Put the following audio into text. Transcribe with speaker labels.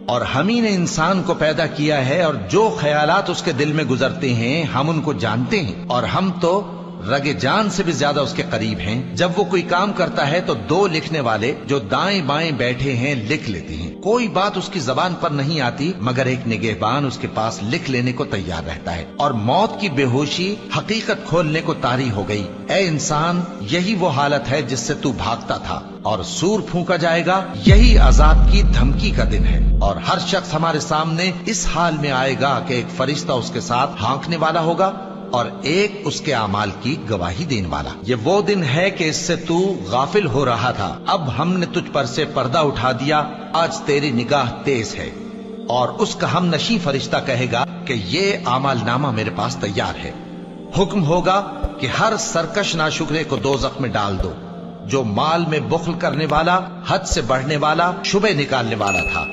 Speaker 1: اور ہم ہی نے انسان کو پیدا کیا ہے، اور جو خیالات اس کے دل میں گزرتے ہیں ہم ان کو جانتے ہیں، اور ہم تو رگ جان سے بھی زیادہ اس کے قریب ہیں۔ جب وہ کوئی کام کرتا ہے تو دو لکھنے والے جو دائیں بائیں بیٹھے ہیں لکھ لیتے ہیں۔ کوئی بات اس کی زبان پر نہیں آتی مگر ایک نگہبان اس کے پاس لکھ لینے کو تیار رہتا ہے۔ اور موت کی بے ہوشی حقیقت کھولنے کو طاری ہو گئی۔ اے انسان، یہی وہ حالت ہے جس سے تو بھاگتا تھا، اور سور پھونکا جائے گا، یہی عذاب کی دھمکی کا دن ہے۔ اور ہر شخص ہمارے سامنے اس حال میں آئے گا کہ ایک فرشتہ اس کے ساتھ ہانکنے والا ہوگا اور ایک اس کے اعمال کی گواہی دینے والا۔ یہ وہ دن ہے کہ اس سے تو غافل ہو رہا تھا، اب ہم نے تجھ پر سے پردہ اٹھا دیا، آج تیری نگاہ تیز ہے۔ اور اس کا ہم نشیں فرشتہ کہے گا کہ یہ اعمال نامہ میرے پاس تیار ہے۔ حکم ہوگا کہ ہر سرکش ناشکرے کو دوزخ میں ڈال دو، جو مال میں بخل کرنے والا، حد سے بڑھنے والا، شبہ نکالنے والا تھا۔